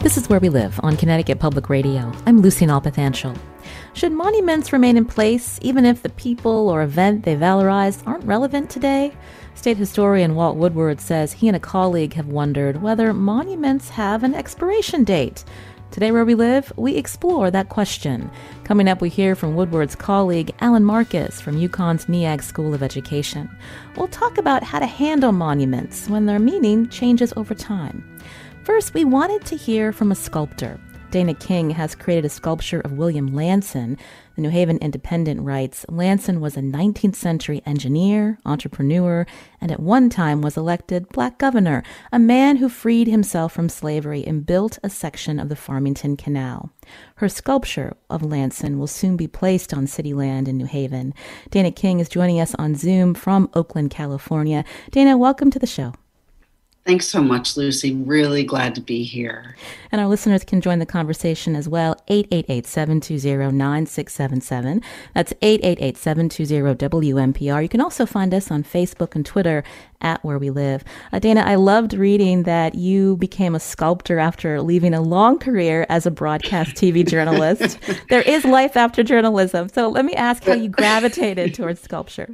This is Where We Live on Connecticut Public Radio. I'm Lucy Nalpathanchel. Should monuments remain in place even if the people or event they valorized aren't relevant today? State historian Walt Woodward says he and a colleague have wondered whether monuments have an expiration date. Today, Where We Live, we explore that question. Coming up, we hear from Woodward's colleague, Alan Marcus from UConn's NEAG School of Education. We'll talk about how to handle monuments when their meaning changes over time. First, we wanted to hear from a sculptor. Dana King has created a sculpture of William Lanson. The New Haven Independent writes, Lanson was a 19th century engineer, entrepreneur, and at one time was elected Black governor, a man who freed himself from slavery and built a section of the Farmington Canal. Her sculpture of Lanson will soon be placed on city land in New Haven. Dana King is joining us on Zoom from Oakland, California. Dana, welcome to the show. Thanks so much, Lucy. Really glad to be here. And our listeners can join the conversation as well. 888-720-9677. That's 888-720-WNPR. You can also find us on Facebook and Twitter at Where We Live. Dana, I loved reading that you became a sculptor after leaving a long career as a broadcast TV journalist. There is life after journalism. So let me ask how you gravitated towards sculpture.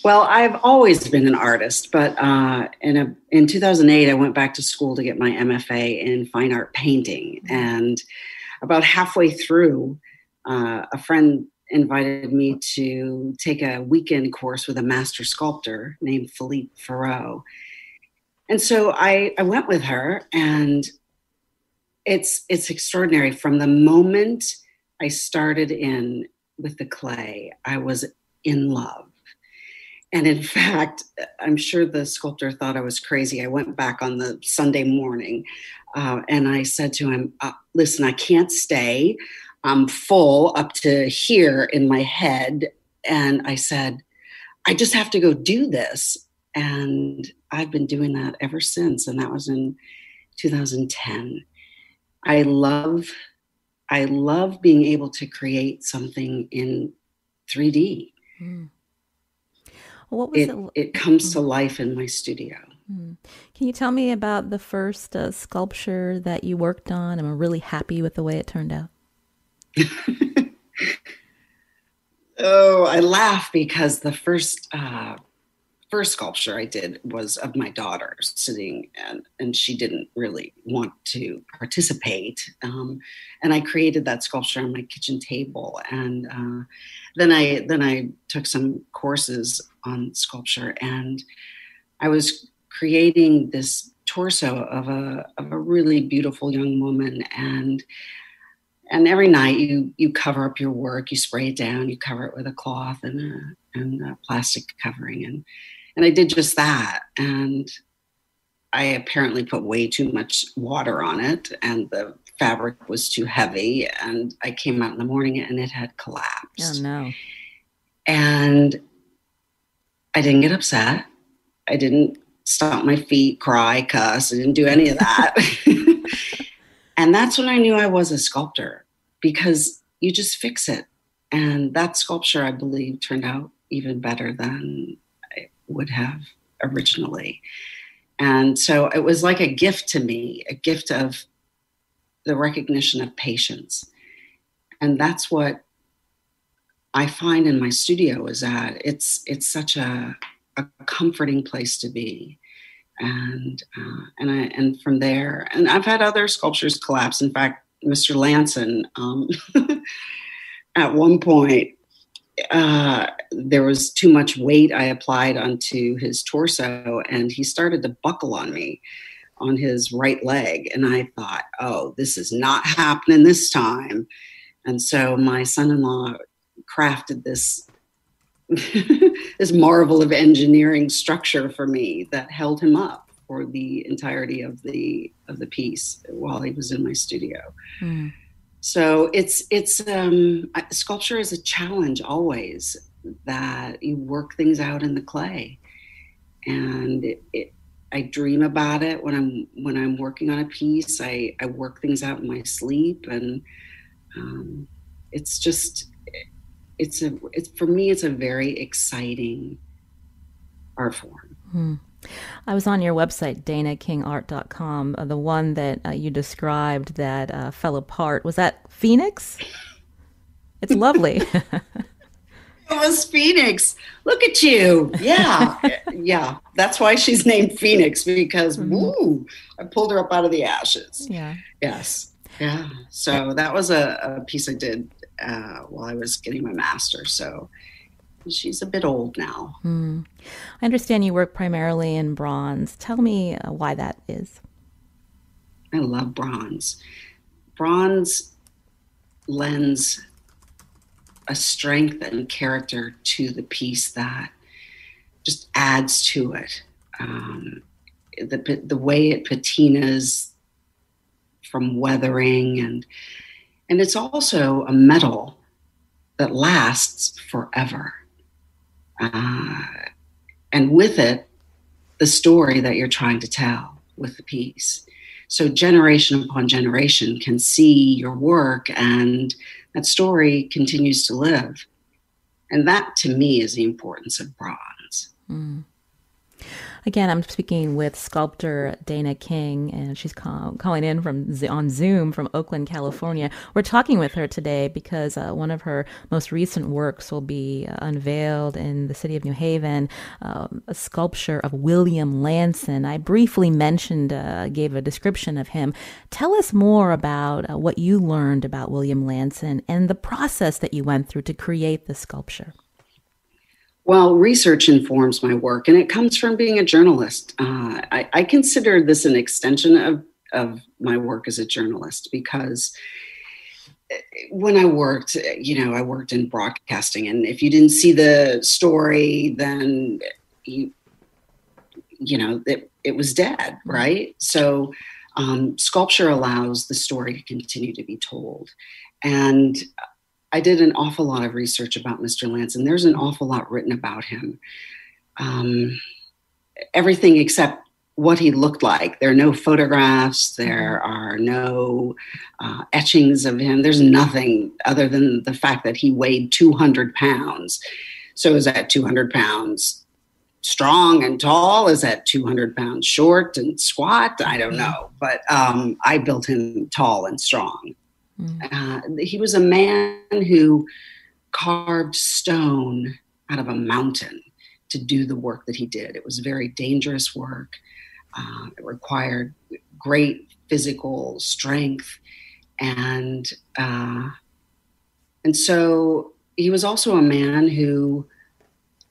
Well, I've always been an artist, but in 2008, I went back to school to get my MFA in fine art painting. And about halfway through, a friend invited me to take a weekend course with a master sculptor named Philippe Farreau. And so I went with her, and it's extraordinary. From the moment I started in with the clay, I was in love. And in fact, I'm sure the sculptor thought I was crazy. I went back on the Sunday morning and I said to him, listen, I can't stay. I'm full up to here in my head. And I said, I just have to go do this. And I've been doing that ever since. And that was in 2010. I love being able to create something in 3D. Mm. What was it comes to life in my studio. Can you tell me about the first sculpture that you worked on? I'm really happy with the way it turned out. Oh, I laugh because the first sculpture I did was of my daughter sitting, and she didn't really want to participate. And I created that sculpture on my kitchen table. And then I took some courses on sculpture, and I was creating this torso of a really beautiful young woman. And every night you cover up your work, you spray it down, you cover it with a cloth and a plastic covering. And I did just that. And I apparently put way too much water on it, and the fabric was too heavy. And I came out in the morning and it had collapsed. Oh, no. And I didn't get upset. I didn't stomp my feet, cry, cuss. I didn't do any of that. And that's when I knew I was a sculptor, because you just fix it. And that sculpture, I believe, turned out even better than I would have originally. And so it was like a gift to me, a gift of the recognition of patience. And that's what I find in my studio, is that it's such a comforting place to be. And from there, and I've had other sculptures collapse. In fact, Mr. Lanson, at one point, there was too much weight I applied onto his torso, and he started to buckle on me on his right leg. And I thought, oh, this is not happening this time. And so my son-in-law crafted this this marvel of engineering structure for me that held him up for the entirety of the piece while he was in my studio. Mm. So it's sculpture is a challenge always, that you work things out in the clay, and I dream about it when I'm working on a piece. I work things out in my sleep, and for me, it's a very exciting art form. I was on your website, danakingart.com. The one that you described that fell apart. Was that Phoenix? It's lovely. It was Phoenix. Look at you. Yeah. Yeah. That's why she's named Phoenix, because woo, I pulled her up out of the ashes. Yeah. Yes. Yeah. So that was a piece I did while I was getting my master's. So she's a bit old now. I understand you work primarily in bronze. Tell me why that is. I love bronze. Bronze lends a strength and character to the piece that just adds to it. The way it patinas from weathering, and it's also a metal that lasts forever. And with it, the story that you're trying to tell with the piece. So generation upon generation can see your work, and that story continues to live. And that, to me, is the importance of bronze. Again, I'm speaking with sculptor Dana King, and she's calling in on Zoom from Oakland, California. We're talking with her today because one of her most recent works will be unveiled in the city of New Haven, a sculpture of William Lanson. I briefly mentioned, gave a description of him. Tell us more about what you learned about William Lanson and the process that you went through to create the sculpture. Well, research informs my work, and it comes from being a journalist. I consider this an extension of my work as a journalist, because when I worked, I worked in broadcasting, and if you didn't see the story, then it was dead, right? So sculpture allows the story to continue to be told. And I did an awful lot of research about Mr. Lanson. There's an awful lot written about him. Everything except what he looked like. There are no photographs. There are no etchings of him. There's nothing other than the fact that he weighed 200 pounds. So is that 200 pounds strong and tall? Is that 200 pounds short and squat? I don't know. But I built him tall and strong. He was a man who carved stone out of a mountain to do the work that he did. It was very dangerous work. It required great physical strength. And so he was also a man who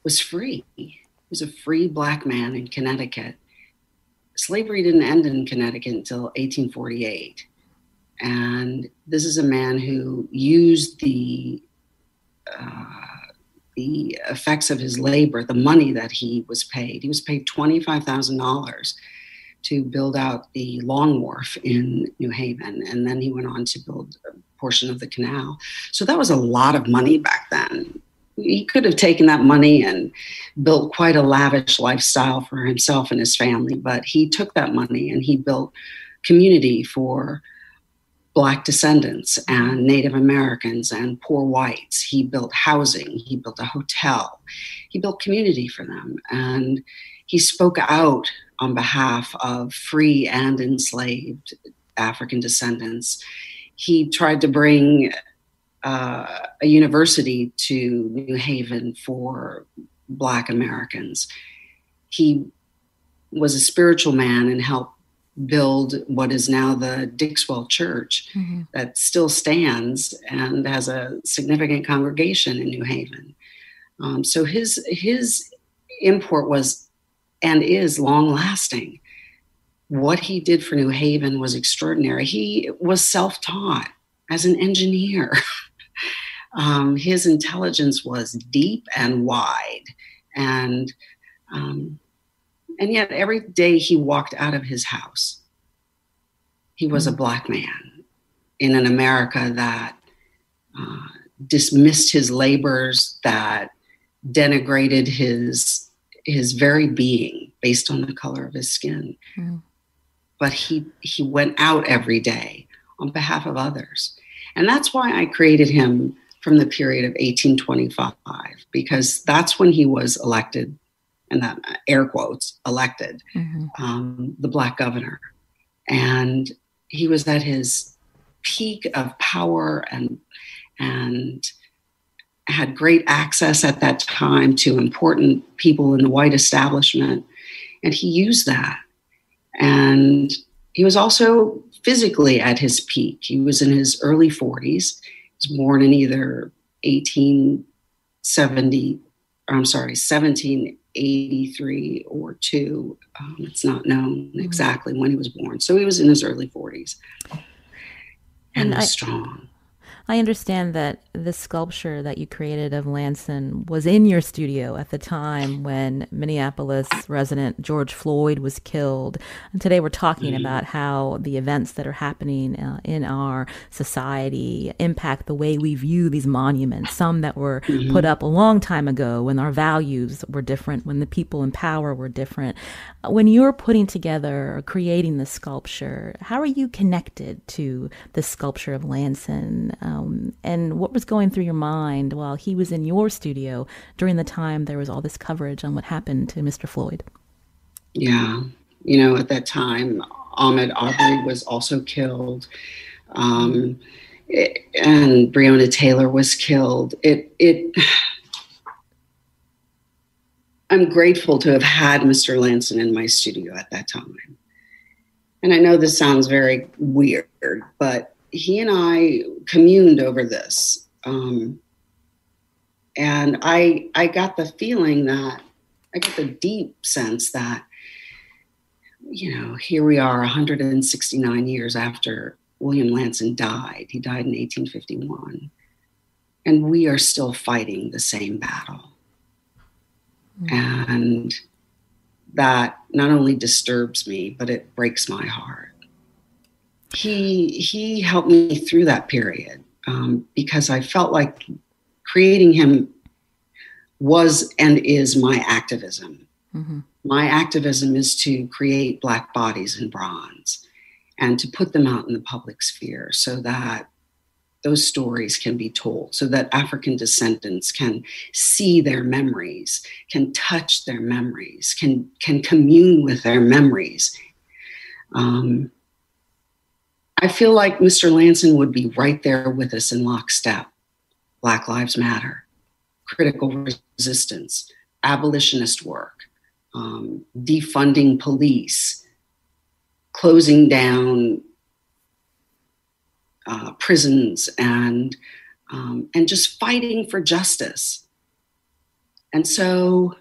was free. He was a free Black man in Connecticut. Slavery didn't end in Connecticut until 1848. And this is a man who used the effects of his labor, the money that he was paid. He was paid $25,000 to build out the Long Wharf in New Haven. And then he went on to build a portion of the canal. So that was a lot of money back then. He could have taken that money and built quite a lavish lifestyle for himself and his family. But he took that money and he built community for Black descendants and Native Americans and poor whites. He built housing. He built a hotel. He built community for them. And he spoke out on behalf of free and enslaved African descendants. He tried to bring a university to New Haven for Black Americans. He was a spiritual man and helped build what is now the Dixwell Church that still stands and has a significant congregation in New Haven. So his import was and is long lasting. What he did for New Haven was extraordinary. He was self-taught as an engineer. His intelligence was deep and wide, and yet every day he walked out of his house, he was a Black man in an America that dismissed his labors, that denigrated his very being based on the color of his skin. But he went out every day on behalf of others. And that's why I created him from the period of 1825, because that's when he was elected and that air quotes, elected the Black governor. And he was at his peak of power and had great access at that time to important people in the white establishment. And he used that. And he was also physically at his peak. He was in his early 40s. He was born in either 1783 or 2. It's not known exactly when he was born. So he was in his early 40s and was strong. I understand that the sculpture that you created of Lanson was in your studio at the time when Minneapolis resident George Floyd was killed. And today we're talking about how the events that are happening in our society impact the way we view these monuments, some that were put up a long time ago when our values were different, when the people in power were different. When you're putting together or creating the sculpture, how are you connected to the sculpture of Lanson? And what was going through your mind while he was in your studio during the time there was all this coverage on what happened to Mr. Floyd? Yeah. You know, at that time, Ahmaud Arbery was also killed. And Breonna Taylor was killed. I'm grateful to have had Mr. Lanson in my studio at that time. And I know this sounds very weird, but he and I communed over this. And I got the feeling that, I got the deep sense that, you know, here we are 169 years after William Lanson died. He died in 1851. And we are still fighting the same battle. And that not only disturbs me, but it breaks my heart. He helped me through that period because I felt like creating him was and is my activism. My activism is to create Black bodies in bronze and to put them out in the public sphere so that those stories can be told, so that African descendants can see their memories, can touch their memories, can commune with their memories. I feel like Mr. Lanson would be right there with us in lockstep. Black Lives Matter, critical resistance, abolitionist work, defunding police, closing down prisons, and just fighting for justice. And so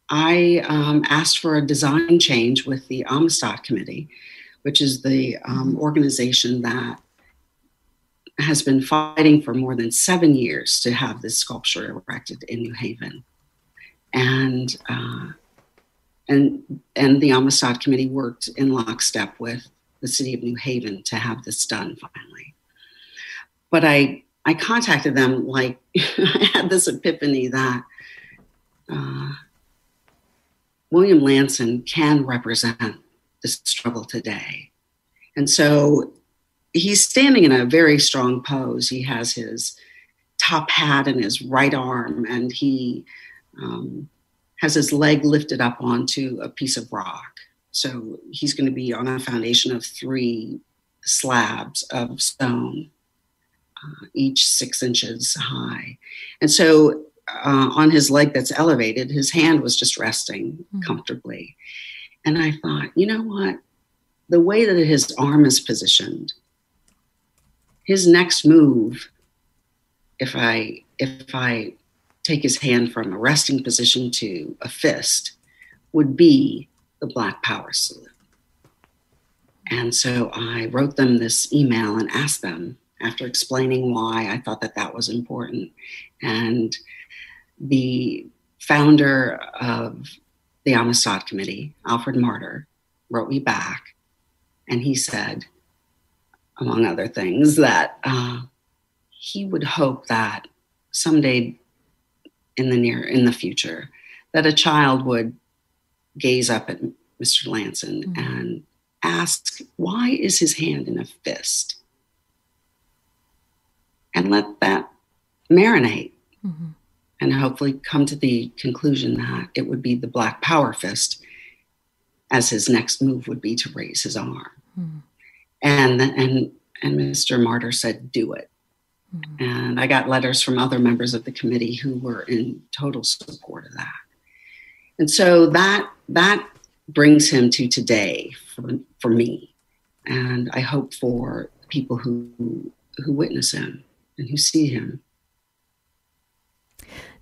I asked for a design change with the Amistad Committee, which is the organization that has been fighting for more than 7 years to have this sculpture erected in New Haven. And the Amistad Committee worked in lockstep with the city of New Haven to have this done finally. But I contacted them like I had this epiphany that William Lanson can represent the struggle today. And so he's standing in a very strong pose. He has his top hat in his right arm, and he has his leg lifted up onto a piece of rock. So he's going to be on a foundation of 3 slabs of stone, each 6 inches high. And so on his leg that's elevated, his hand was just resting comfortably. And I thought, you know what? The way that his arm is positioned, his next move, if I take his hand from a resting position to a fist, would be the Black Power salute. And so I wrote them this email and asked them, after explaining why I thought that that was important. And the founder of the Amistad Committee, Alfred Martyr, wrote me back, and he said, among other things, that he would hope that someday in the future, that a child would gaze up at Mr. Lanson and ask, why is his hand in a fist? And let that marinate and hopefully come to the conclusion that it would be the Black Power fist, as his next move would be to raise his arm. Mm. And Mr. Martyr said, do it. Mm. And I got letters from other members of the committee who were in total support of that. And so that brings him to today for me. And I hope for people who witness him and who see him.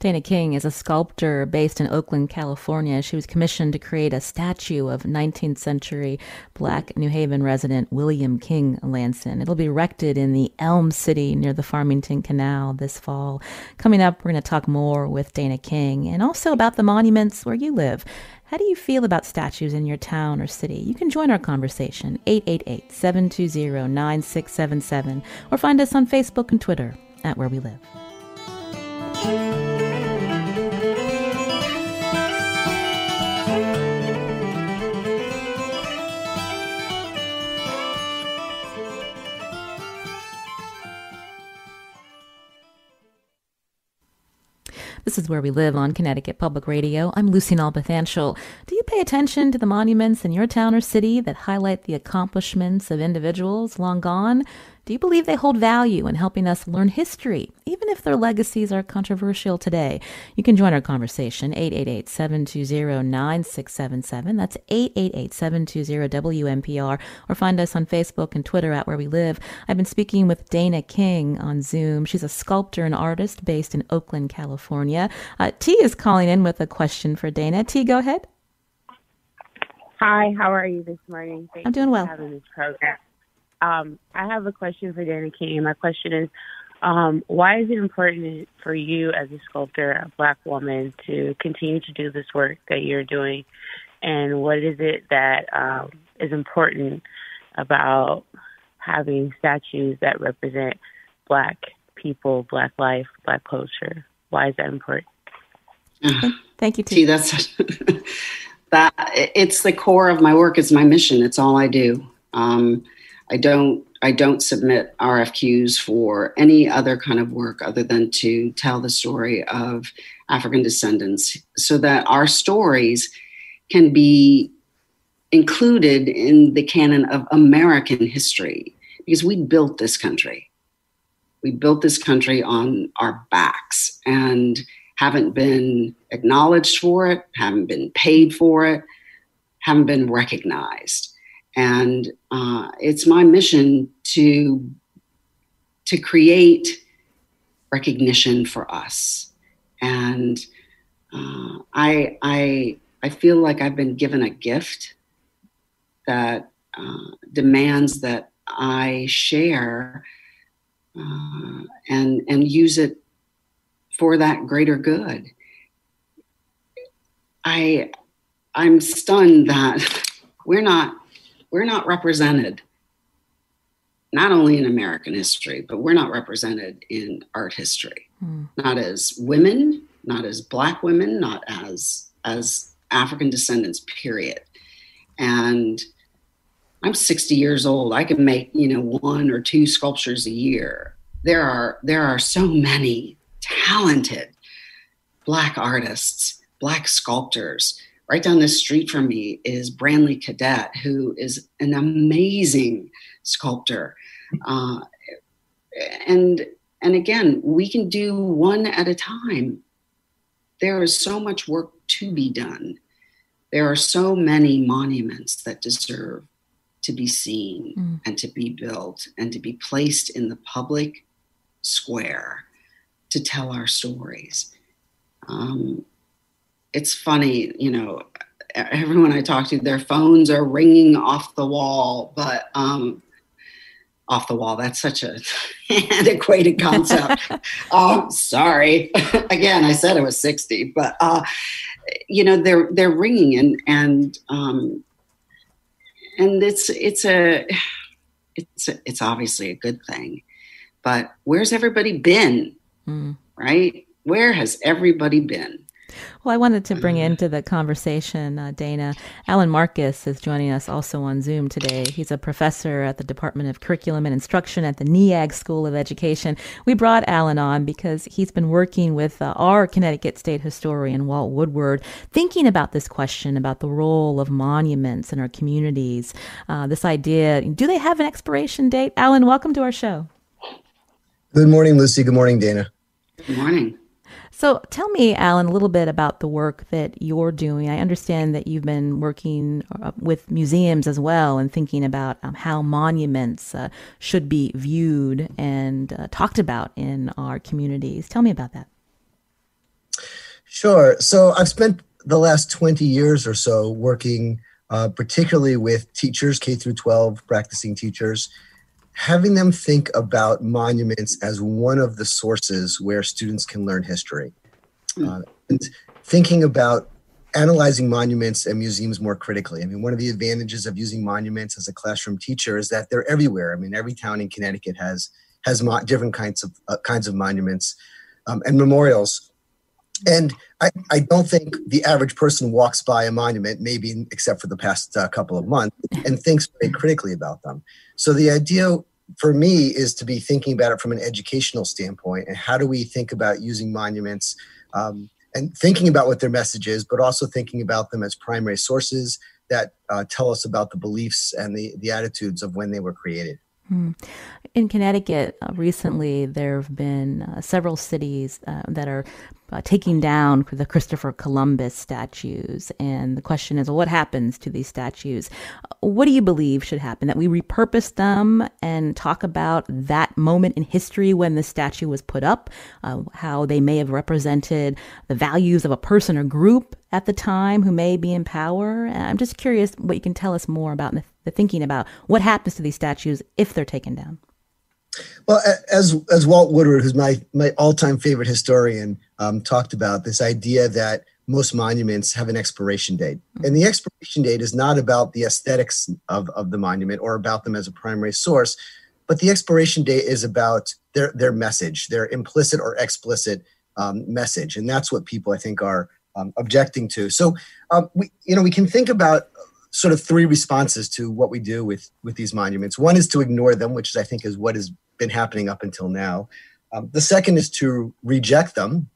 Dana King is a sculptor based in Oakland, California. She was commissioned to create a statue of 19th century Black New Haven resident William King Lanson. It'll be erected in the Elm City near the Farmington Canal this fall. Coming up, we're going to talk more with Dana King and also about the monuments where you live. How do you feel about statues in your town or city? You can join our conversation, 888-720-9677, or find us on Facebook and Twitter at Where We Live. This is Where We Live on Connecticut Public Radio. I'm Lucy Nalpathanchel. Do you pay attention to the monuments in your town or city that highlight the accomplishments of individuals long gone? Do you believe they hold value in helping us learn history, even if their legacies are controversial today? You can join our conversation, 888-720-9677. That's 888-720-WNPR, or find us on Facebook and Twitter at Where We Live. I've been speaking with Dana King on Zoom. She's a sculptor and artist based in Oakland, California. T is calling in with a question for Dana. T, go ahead. Hi, how are you this morning? I'm doing well. Thanks for having this program. I have a question for Dana King. My question is, why is it important for you as a sculptor, a Black woman, to continue to do this work that you're doing? And what is it that is important about having statues that represent Black people, Black life, Black culture? Why is that important? Thank you, T. See, that's that. It's the core of my work. It's my mission. It's all I do. I don't submit RFQs for any other kind of work other than to tell the story of African descendants so that our stories can be included in the canon of American history, because we built this country. We built this country on our backs and haven't been acknowledged for it, haven't been paid for it, haven't been recognized. And it's my mission to create recognition for us. And I feel like I've been given a gift that demands that I share and use it for that greater good. I'm stunned that we're not represented, not only in American history, but we're not represented in art history. Not as women, not as Black women, not as African descendants, period. And I'm 60 years old. I can make, 1 or 2 sculptures a year. There are so many talented Black artists, Black sculptors. Right down the street from me is Brantley Cadet, who is an amazing sculptor. And again, we can do one at a time. There is so much work to be done. There are so many monuments that deserve to be seen and to be built and to be placed in the public square to tell our stories. It's funny, everyone I talk to, their phones are ringing off the wall, but off the wall, that's such an antiquated concept. Sorry. Again, I said I was 60, but they're ringing and it's obviously a good thing, but where's everybody been? Right? Where has everybody been? Well, I wanted to bring into the conversation, Dana. Alan Marcus is joining us also on Zoom today. He's a professor at the Department of Curriculum and Instruction at the NEAG School of Education. We brought Alan on because he's been working with our Connecticut State historian, Walt Woodward, thinking about this question about the role of monuments in our communities. This idea, do they have an expiration date? Alan, welcome to our show. Good morning, Lucy. Good morning, Dana. Good morning. So tell me, Alan, a little bit about the work that you're doing. I understand that you've been working with museums as well and thinking about how monuments should be viewed and talked about in our communities. Tell me about that. Sure. So I've spent the last 20 years or so working particularly with teachers, K through 12, practicing teachers, having them think about monuments as one of the sources where students can learn history. And thinking about analyzing monuments and museums more critically. I mean, one of the advantages of using monuments as a classroom teacher is that they're everywhere. I mean, every town in Connecticut has different kinds of monuments and memorials. And I don't think the average person walks by a monument, maybe except for the past couple of months, and thinks very critically about them. So the idea for me is to be thinking about it from an educational standpoint, and how do we think about using monuments and thinking about what their message is, but also thinking about them as primary sources that tell us about the beliefs and the attitudes of when they were created. In Connecticut, recently, there have been several cities that are taking down the Christopher Columbus statues. And the question is, well, what happens to these statues? What do you believe should happen? That we repurpose them and talk about that moment in history when the statue was put up, how they may have represented the values of a person or group at the time who may be in power? And I'm just curious what you can tell us more about the thinking about what happens to these statues if they're taken down. Well, as Walt Woodward, who's my all-time favorite historian, talked about, this idea that most monuments have an expiration date. And the expiration date is not about the aesthetics of the monument or about them as a primary source, but the expiration date is about their message, their implicit or explicit message. And that's what people, I think, are objecting to. So, we can think about sort of three responses to what we do with these monuments. One is to ignore them, which I think is what has been happening up until now. The second is to reject them,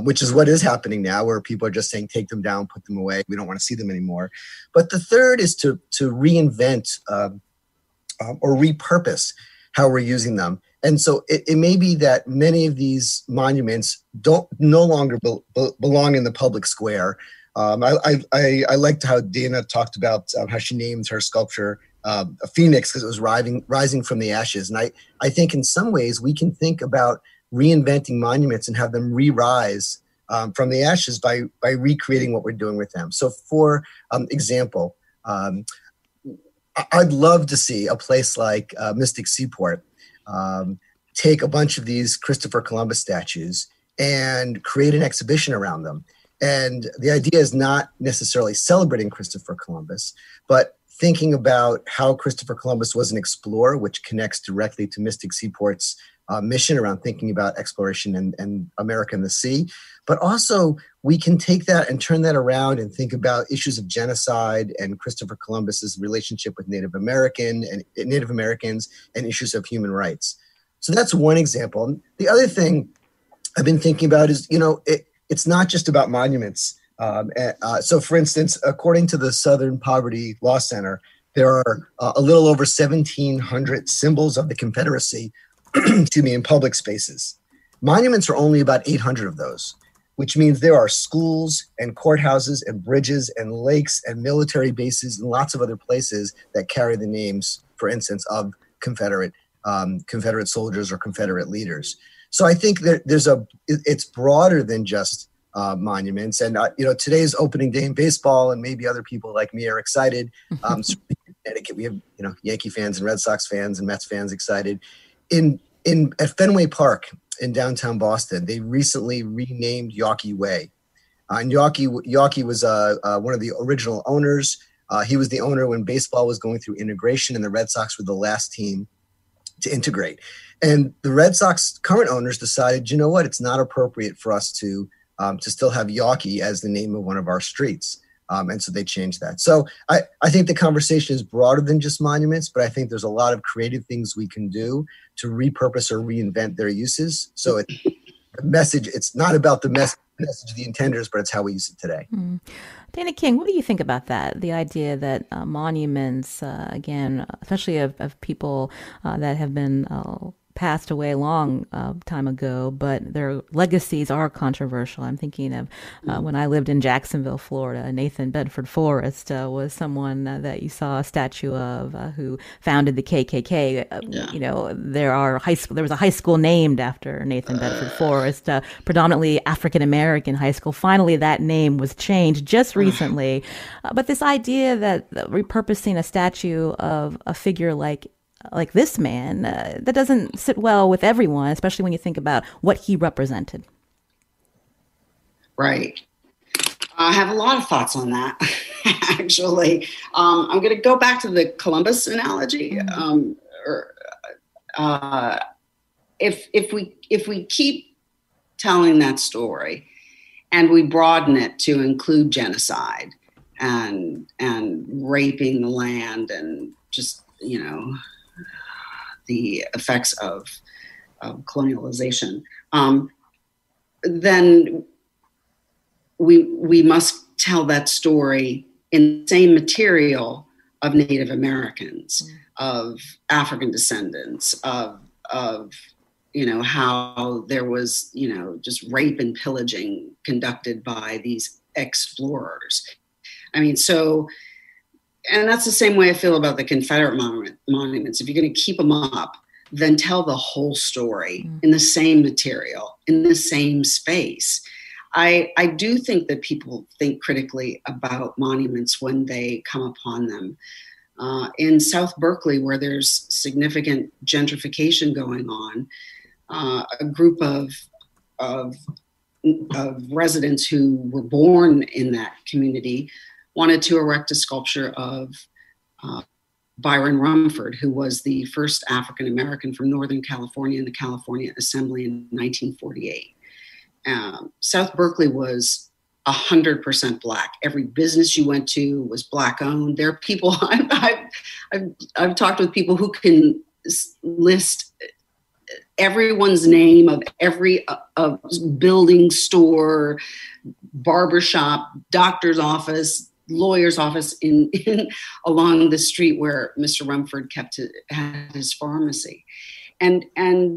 which is what is happening now, where people are just saying, take them down, put them away. We don't want to see them anymore. But the third is to reinvent or repurpose how we're using them. And so it may be that many of these monuments no longer belong in the public square. I liked how Dana talked about how she named her sculpture a phoenix because it was rising from the ashes. And I think in some ways we can think about reinventing monuments and have them re-rise from the ashes by recreating what we're doing with them. So for example, I'd love to see a place like Mystic Seaport take a bunch of these Christopher Columbus statues and create an exhibition around them. And the idea is not necessarily celebrating Christopher Columbus, but thinking about how Christopher Columbus was an explorer, which connects directly to Mystic Seaport's mission around thinking about exploration and America and the sea. But also, we can take that and turn that around and think about issues of genocide and Christopher Columbus's relationship with Native Americans and issues of human rights. So that's one example. The other thing I've been thinking about is, it's not just about monuments. So, for instance, according to the Southern Poverty Law Center, there are a little over 1,700 symbols of the Confederacy in public spaces. Monuments are only about 800 of those, which means there are schools and courthouses and bridges and lakes and military bases and lots of other places that carry the names, for instance, of Confederate soldiers or Confederate leaders. So I think that it's broader than just monuments. And today's opening day in baseball, and maybe other people like me are excited. In Connecticut, we have Yankee fans and Red Sox fans and Mets fans excited. At Fenway Park in downtown Boston, they recently renamed Yawkey Way. And Yawkey was one of the original owners. He was the owner when baseball was going through integration, and the Red Sox were the last team to integrate. And the Red Sox current owners decided, it's not appropriate for us to to still have Yawkey as the name of one of our streets. And so they changed that. So I think the conversation is broader than just monuments, but I think there's a lot of creative things we can do to repurpose or reinvent their uses. So it's not about the message of the intenders, but it's how we use it today. Mm. Dana King, what do you think about that? The idea that monuments, again, especially of people that have been passed away a long time ago, but their legacies are controversial. I'm thinking of when I lived in Jacksonville, Florida. Nathan Bedford Forrest was someone that you saw a statue of who founded the KKK. You know, there was a high school named after Nathan Bedford Forrest, predominantly African American high school. Finally, that name was changed just recently. But this idea that repurposing a statue of a figure like this man, that doesn't sit well with everyone, especially when you think about what he represented. Right. I have a lot of thoughts on that, actually. I'm going to go back to the Columbus analogy. If we keep telling that story and we broaden it to include genocide and raping the land and just, you know, the effects of colonialization, then we must tell that story in the same material of Native Americans, of African descendants, of you know, how there was, you know, just rape and pillaging conducted by these explorers. I mean, so. And that's the same way I feel about the Confederate monuments. If you're going to keep them up, then tell the whole story in the same material, in the same space. I do think that people think critically about monuments when they come upon them. In South Berkeley, where there's significant gentrification going on, a group of residents who were born in that community wanted to erect a sculpture of Byron Rumford, who was the first African American from Northern California in the California Assembly in 1948. South Berkeley was 100% Black. Every business you went to was Black owned. There are people, I've talked with people who can list everyone's name of every building, store, barbershop, doctor's office, lawyer's office in along the street where Mr. Rumford had his pharmacy. And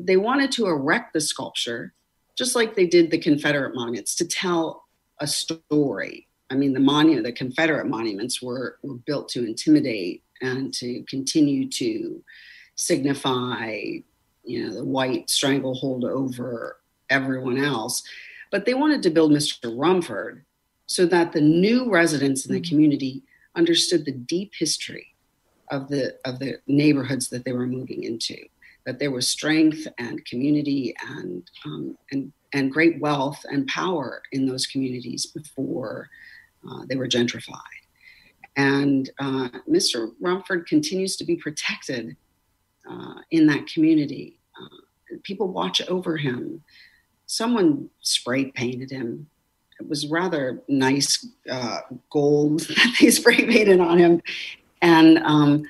they wanted to erect the sculpture, just like they did the Confederate monuments, to tell a story. I mean, the Confederate monuments were built to intimidate and to continue to signify, you know, the white stranglehold over everyone else. But they wanted to build Mr. Rumford so that the new residents in the community understood the deep history of the neighborhoods that they were moving into, that there was strength and community and great wealth and power in those communities before they were gentrified. And Mr. Rumford continues to be protected in that community. People watch over him. Someone spray painted him. It was rather nice gold that they spray painted on him. And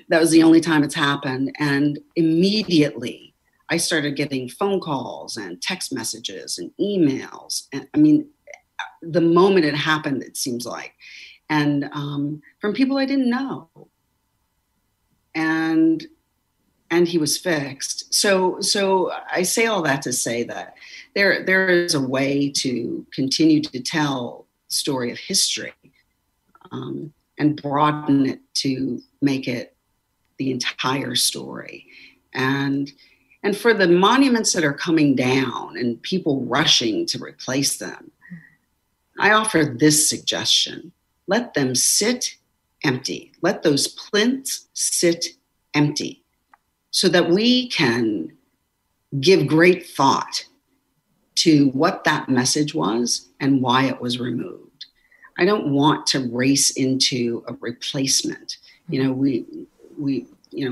that was the only time it's happened. And immediately I started getting phone calls and text messages and emails. And I mean, the moment it happened, it seems like, and from people I didn't know. And he was fixed. So I say all that to say that there is a way to continue to tell the story of history and broaden it to make it the entire story. And for the monuments that are coming down and people rushing to replace them, I offer this suggestion. Let them sit empty. Let those plinths sit empty so that we can give great thought to what that message was and why it was removed. I don't want to race into a replacement. You know,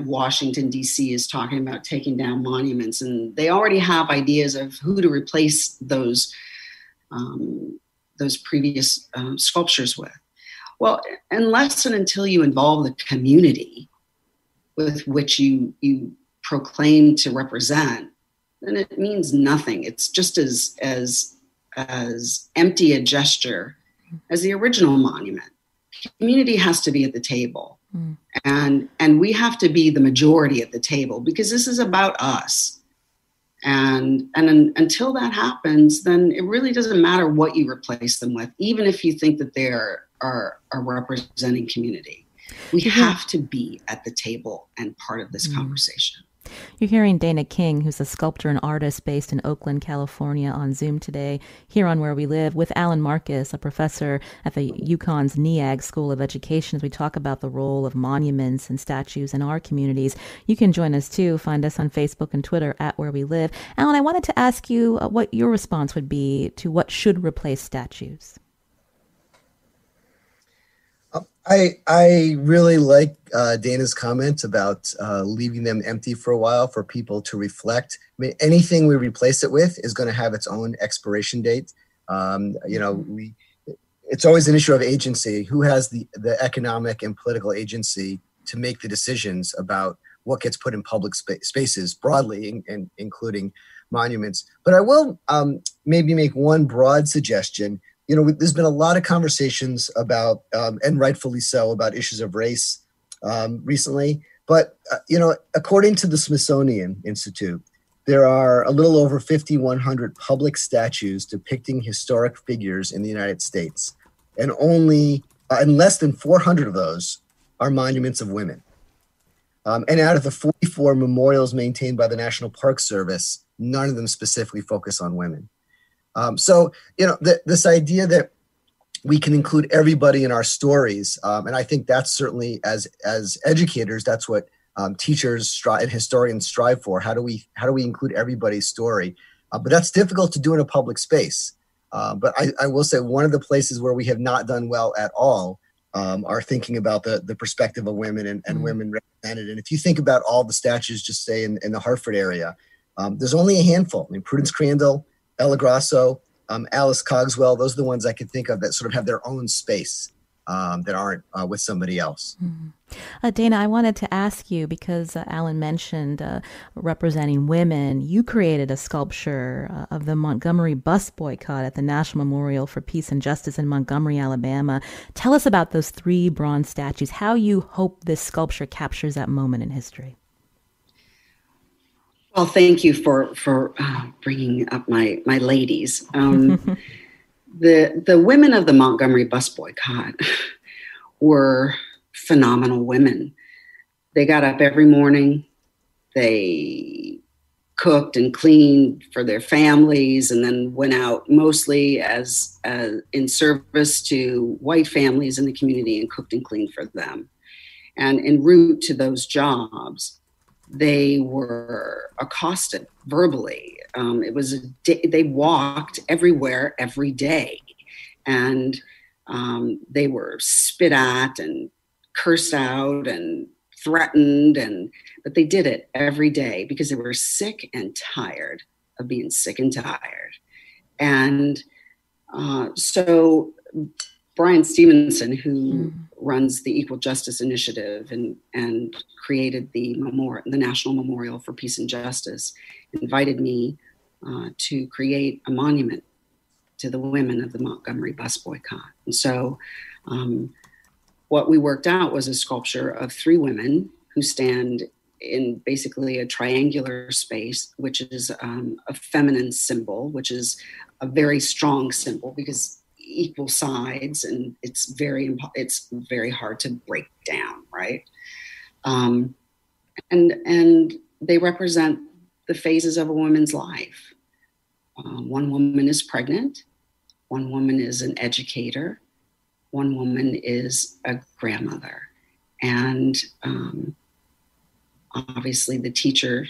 Washington, D.C. is talking about taking down monuments, and they already have ideas of who to replace those previous sculptures with. Well, unless and until you involve the community with which you proclaim to represent, then it means nothing. It's just as empty a gesture as the original monument. Community has to be at the table. And we have to be the majority at the table, because this is about us. And until that happens, then it really doesn't matter what you replace them with, even if you think that they are representing community. We have to be at the table and part of this conversation. You're hearing Dana King, who's a sculptor and artist based in Oakland, California, on Zoom today, here on Where We Live, with Alan Marcus, a professor at the UConn's NEAG School of Education, as we talk about the role of monuments and statues in our communities. You can join us, too. Find us on Facebook and Twitter at Where We Live. Alan, I wanted to ask you what your response would be to what should replace statues. I really like Dana's comments about leaving them empty for a while for people to reflect. I mean, anything we replace it with is going to have its own expiration date. It's always an issue of agency. Who has the economic and political agency to make the decisions about what gets put in public spaces broadly, including monuments? But I will maybe make one broad suggestion. There's been a lot of conversations about, and rightfully so, about issues of race recently. But, according to the Smithsonian Institute, there are a little over 5,100 public statues depicting historic figures in the United States. And less than 400 of those are monuments of women. And out of the 44 memorials maintained by the National Park Service, none of them specifically focus on women. This idea that we can include everybody in our stories, and I think that's certainly as educators, that's what teachers and historians strive for. How do we include everybody's story? But that's difficult to do in a public space. But I will say one of the places where we have not done well at all are thinking about the perspective of women and women represented. And if you think about all the statues, just say in the Hartford area, there's only a handful. I mean, Prudence Crandall, Ella Grasso, Alice Cogswell, those are the ones I can think of that sort of have their own space that aren't with somebody else. Dana, I wanted to ask you, because Alan mentioned representing women, you created a sculpture of the Montgomery bus boycott at the National Memorial for Peace and Justice in Montgomery, Alabama. Tell us about those 3 bronze statues, how you hope this sculpture captures that moment in history. Well, thank you for bringing up my ladies. The women of the Montgomery bus boycott were phenomenal women. They got up every morning. They cooked and cleaned for their families, and then went out mostly as in service to white families in the community and cooked and cleaned for them. And en route to those jobs, they were accosted verbally. They walked everywhere every day, and they were spit at and cursed out and threatened, but they did it every day because they were sick and tired of being sick and tired. And so Brian Stevenson, who runs the Equal Justice Initiative and created the National Memorial for Peace and Justice, invited me to create a monument to the women of the Montgomery bus boycott. And so what we worked out was a sculpture of 3 women who stand in basically a triangular space, which is a feminine symbol, which is a very strong symbol because equal sides, and it's very hard to break down, right? And they represent the phases of a woman's life. One woman is pregnant, one woman is an educator, one woman is a grandmother, and obviously the teacher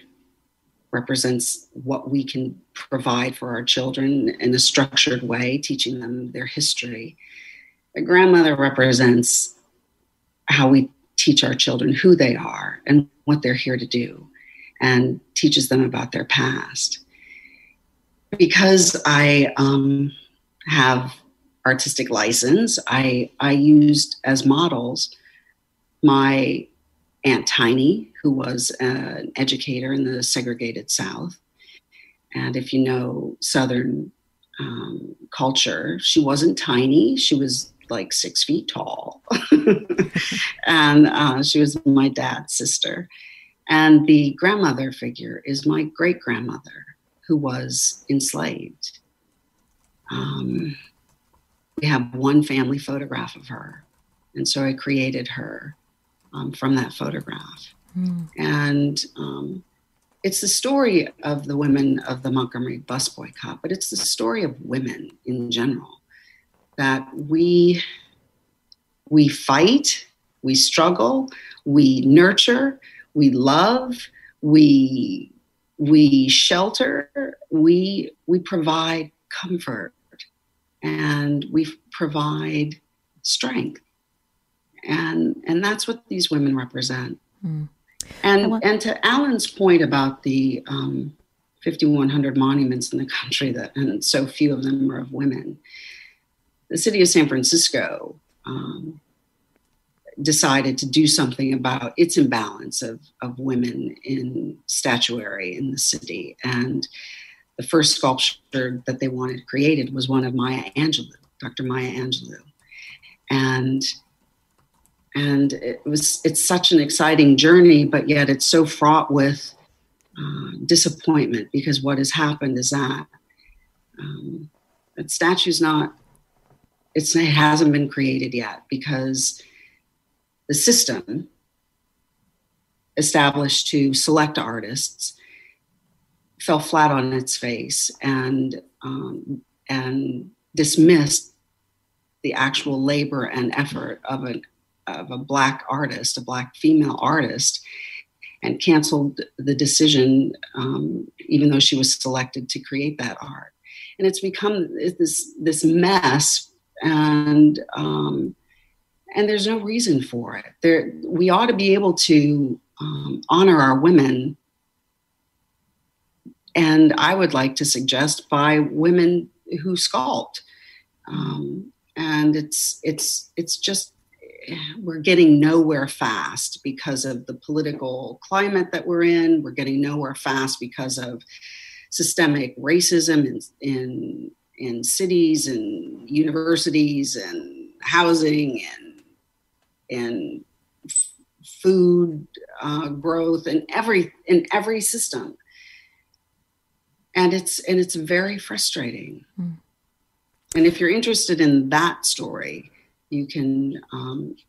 represents what we can provide for our children in a structured way, teaching them their history. The grandmother represents how we teach our children who they are and what they're here to do, and teaches them about their past. Because I have artistic license, I used as models my Aunt Tiny, who was an educator in the segregated South. And if you know Southern culture, she wasn't tiny. She was like 6 feet tall. And she was my dad's sister. And the grandmother figure is my great-grandmother, who was enslaved. We have one family photograph of her. And so I created her from that photograph. And it's the story of the women of the Montgomery bus boycott, but it's the story of women in general, that we fight, we struggle, we nurture, we love, we shelter, we provide comfort, and we provide strength. And that's what these women represent. And to Alan's point about the 5,100 monuments in the country, and so few of them are of women, the city of San Francisco decided to do something about its imbalance of women in statuary in the city. And the first sculpture that they wanted created was one of Maya Angelou, Dr. Maya Angelou. And it's such an exciting journey, but yet it's so fraught with disappointment, because what has happened is that statue's it hasn't been created yet, because the system established to select artists fell flat on its face and dismissed the actual labor and effort of a Black artist, a Black female artist, and canceled the decision, even though she was selected to create that art. And it's become this mess, and there's no reason for it. We ought to be able to honor our women, and I would like to suggest by women who sculpt. And it's just, we're getting nowhere fast because of the political climate that we're in. We're getting nowhere fast because of systemic racism in cities and universities and housing and food growth and in every system. And it's very frustrating. And if you're interested in that story, you can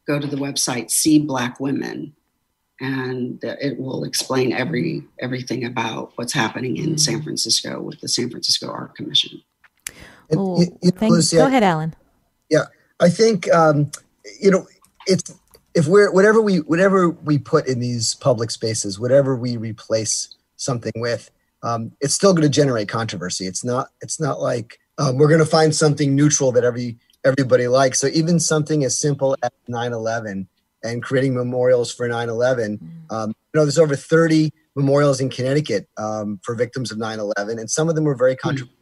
go to the website See Black Women, and it will explain everything about what's happening in San Francisco with the San Francisco Art Commission. Lucy, go ahead, Alan. Yeah, I think it's whatever we put in these public spaces, whatever we replace something with, it's still going to generate controversy. It's not like we're going to find something neutral that everybody likes. So even something as simple as 9/11 and creating memorials for 9/11, there's over 30 memorials in Connecticut for victims of 9/11, and some of them were very controversial.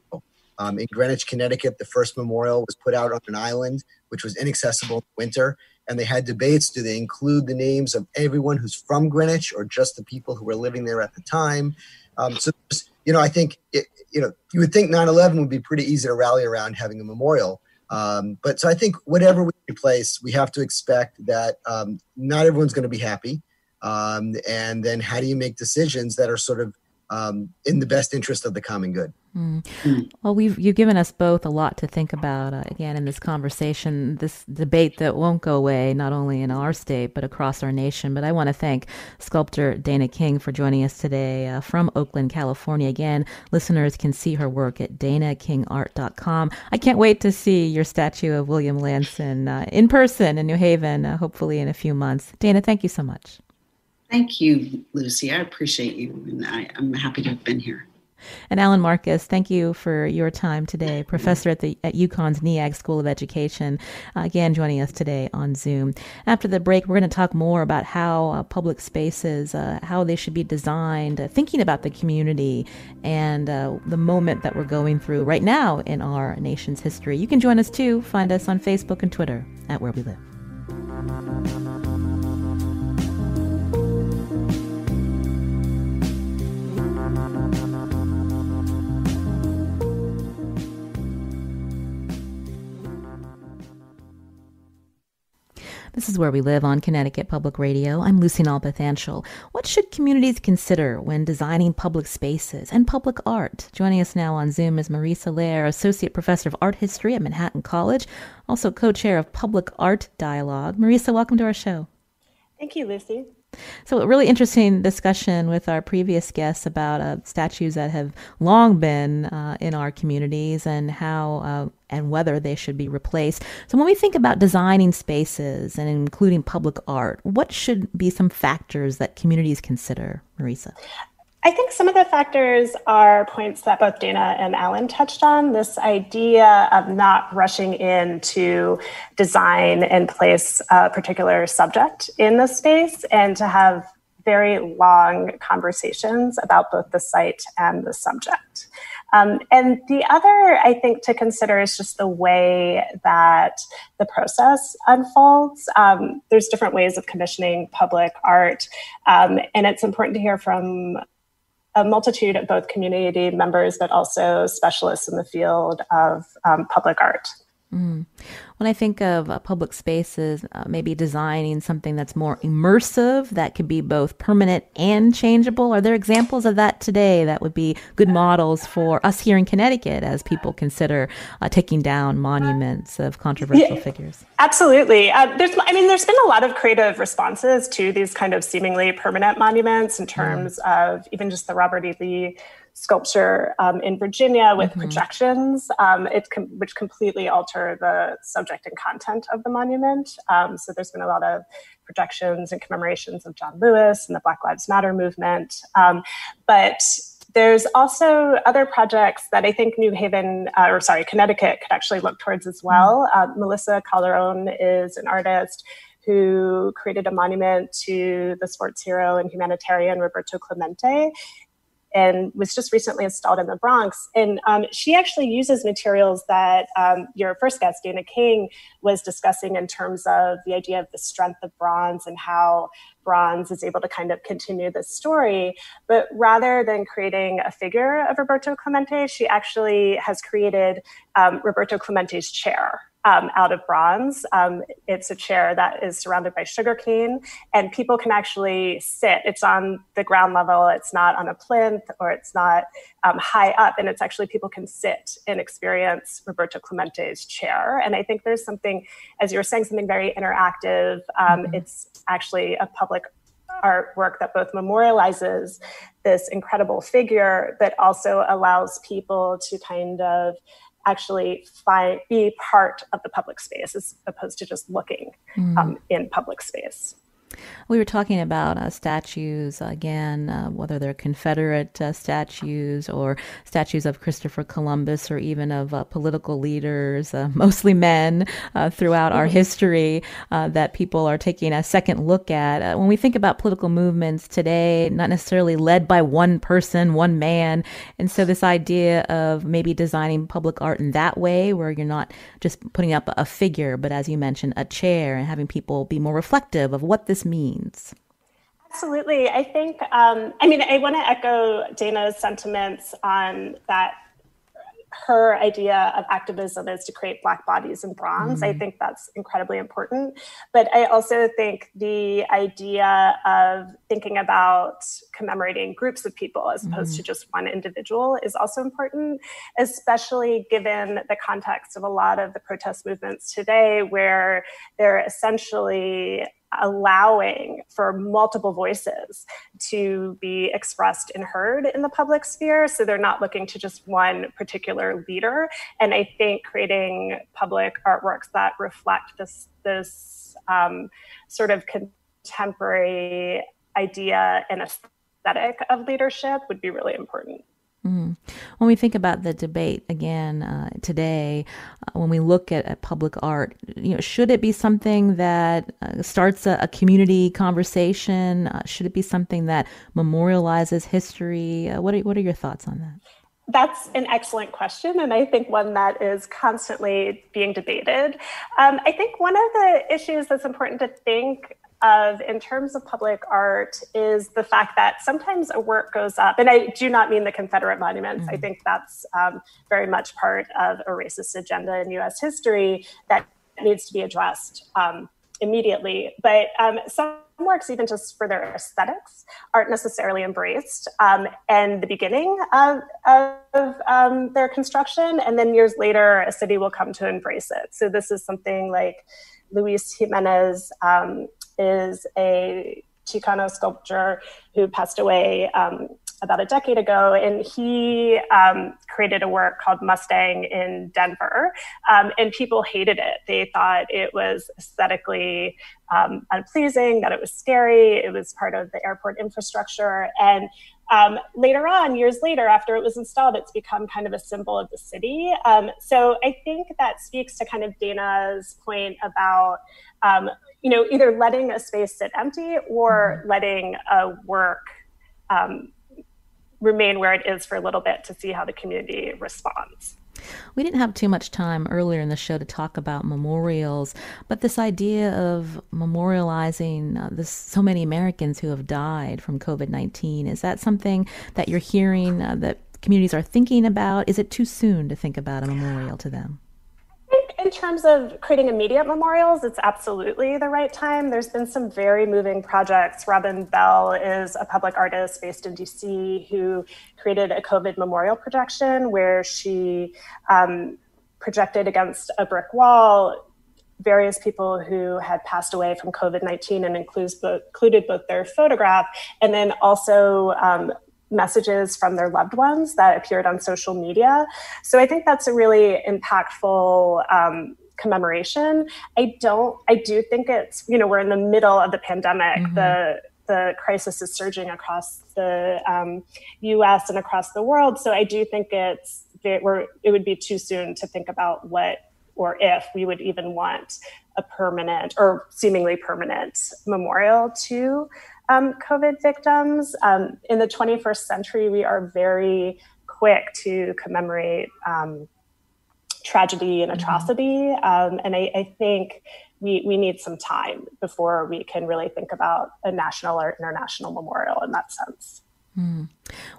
In Greenwich, Connecticut, the first memorial was put out on an island, which was inaccessible in winter, and they had debates. Do they include the names of everyone who's from Greenwich or just the people who were living there at the time? So, I think, you would think 9/11 would be pretty easy to rally around having a memorial. But so I think whatever we replace, we have to expect that not everyone's going to be happy. And then how do you make decisions that are sort of in the best interest of the common good? Well, you've given us both a lot to think about, again, in this conversation, this debate that won't go away, not only in our state, but across our nation. But I want to thank sculptor Dana King for joining us today from Oakland, California. Again, listeners can see her work at danakingart.com. I can't wait to see your statue of William Lanson in person in New Haven, hopefully in a few months. Dana, thank you so much. Thank you, Lucy. I appreciate you, and I'm happy to have been here. And Alan Marcus, thank you for your time today, professor at UConn's NEAG School of Education, again joining us today on Zoom. After the break, we're going to talk more about how public spaces, how they should be designed, thinking about the community and the moment that we're going through right now in our nation's history. You can join us too. Find us on Facebook and Twitter at Where We Live. This is Where We Live on Connecticut Public Radio. I'm Lucy Nalpathanchel. What should communities consider when designing public spaces and public art? Joining us now on Zoom is Marisa Lair, Associate Professor of Art History at Manhattan College, also co-chair of Public Art Dialogue. Marisa, welcome to our show. Thank you, Lucy. So a really interesting discussion with our previous guests about statues that have long been in our communities and how and whether they should be replaced. So when we think about designing spaces and including public art, what should be some factors that communities consider, Marisa? I think some of the factors are points that both Dana and Alan touched on, this idea of not rushing in to design and place a particular subject in the space and to have very long conversations about both the site and the subject. And the other, I think, to consider is just the way that the process unfolds. There's different ways of commissioning public art, and it's important to hear from a multitude of both community members, but also specialists in the field of public art. Mm. When I think of public spaces, maybe designing something that's more immersive, that could be both permanent and changeable. Are there examples of that today that would be good models for us here in Connecticut as people consider taking down monuments of controversial figures? Absolutely. There's been a lot of creative responses to these kind of seemingly permanent monuments in terms of even just the Robert E. Lee sculpture in Virginia with projections, which completely alter the subject and content of the monument. So there's been a lot of projections and commemorations of John Lewis and the Black Lives Matter movement. But there's also other projects that I think Connecticut could actually look towards as well. Melissa Calderon is an artist who created a monument to the sports hero and humanitarian Roberto Clemente, and was just recently installed in the Bronx. And she actually uses materials that your first guest, Dana King, was discussing in terms of the idea of the strength of bronze and how bronze is able to kind of continue this story. But rather than creating a figure of Roberto Clemente, she actually has created Roberto Clemente's chair out of bronze. It's a chair that is surrounded by sugarcane, and people can actually sit. It's on the ground level. It's not on a plinth, or it's not high up. And it's actually, people can sit and experience Roberto Clemente's chair. And I think there's something, as you were saying, something very interactive. It's actually a public artwork that both memorializes this incredible figure, but also allows people to kind of actually be part of the public space as opposed to just looking in public space. We were talking about statues, again, whether they're Confederate statues or statues of Christopher Columbus or even of political leaders, mostly men, throughout our history that people are taking a second look at. When we think about political movements today, not necessarily led by one person, one man. And so this idea of maybe designing public art in that way, where you're not just putting up a figure, but as you mentioned, a chair, and having people be more reflective of what this means. Absolutely. I think, I want to echo Dana's sentiments on that. Her idea of activism is to create Black bodies in bronze. I think that's incredibly important. But I also think the idea of thinking about commemorating groups of people as opposed to just one individual is also important, especially given the context of a lot of the protest movements today, where they're essentially allowing for multiple voices to be expressed and heard in the public sphere. So they're not looking to just one particular leader. And I think creating public artworks that reflect this sort of contemporary idea and aesthetic of leadership would be really important. Mm. When we think about the debate again today, when we look at public art, should it be something that starts a community conversation? Should it be something that memorializes history? What are your thoughts on that? That's an excellent question, and I think one that is constantly being debated. I think one of the issues that's important to think of in terms of public art is the fact that sometimes a work goes up, and I do not mean the Confederate monuments. I think that's very much part of a racist agenda in U.S. history that needs to be addressed immediately. But some works, even just for their aesthetics, aren't necessarily embraced. And the beginning of their construction, and then years later, a city will come to embrace it. So this is something like Luis Jimenez is a Chicano sculptor who passed away about a decade ago, and he created a work called Mustang in Denver, and people hated it. They thought it was aesthetically unpleasing, that it was scary, it was part of the airport infrastructure, and later on, years later, after it was installed, it's become kind of a symbol of the city. So I think that speaks to kind of Dana's point about either letting a space sit empty or letting a work remain where it is for a little bit to see how the community responds. We didn't have too much time earlier in the show to talk about memorials, but this idea of memorializing so many Americans who have died from COVID-19, is that something that you're hearing that communities are thinking about? Is it too soon to think about a memorial to them? In terms of creating immediate memorials, it's absolutely the right time. There's been some very moving projects. Robin Bell is a public artist based in DC who created a COVID memorial projection where she projected against a brick wall various people who had passed away from COVID-19 and included both their photograph and then also messages from their loved ones that appeared on social media. So I think that's a really impactful commemoration. I do think it's, we're in the middle of the pandemic. Mm-hmm. The crisis is surging across the US and across the world. So I do think it would be too soon to think about what or if we would even want a permanent or seemingly permanent memorial to COVID victims. In the 21st century, we are very quick to commemorate tragedy and atrocity. And I think we need some time before we can really think about a national or international memorial in that sense. Well,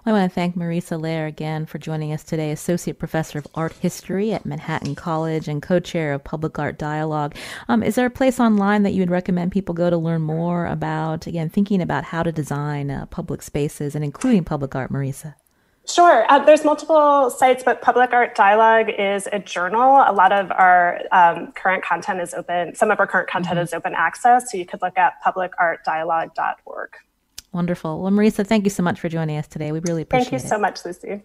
I want to thank Marisa Lair again for joining us today, Associate Professor of Art History at Manhattan College and Co-Chair of Public Art Dialogue. Is there a place online that you would recommend people go to learn more about, again, thinking about how to design public spaces and including public art, Marisa? Sure. There's multiple sites, but Public Art Dialogue is a journal. A lot of our current content is open. Some of our current content is open access, so you could look at publicartdialogue.org. Wonderful. Well, Marisa, thank you so much for joining us today. We really appreciate it. Thank you so much, Lucy.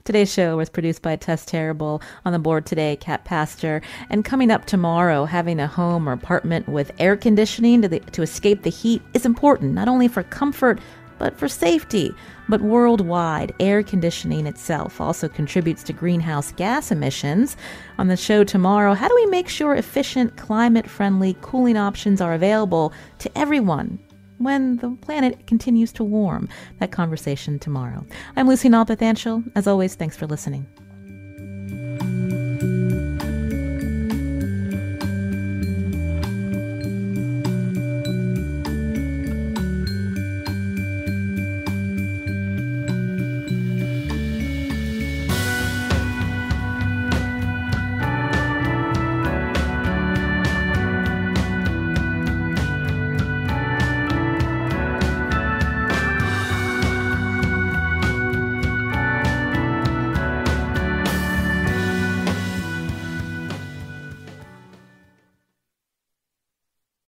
Today's show was produced by Tess Terrible. On the board today, Kat Pastor. And coming up tomorrow, having a home or apartment with air conditioning to escape the heat is important, not only for comfort, but for safety. But worldwide, air conditioning itself also contributes to greenhouse gas emissions. On the show tomorrow, how do we make sure efficient, climate-friendly cooling options are available to everyone when the planet continues to warm? That conversation tomorrow. I'm Lucy Nalpathanchel. As always, thanks for listening.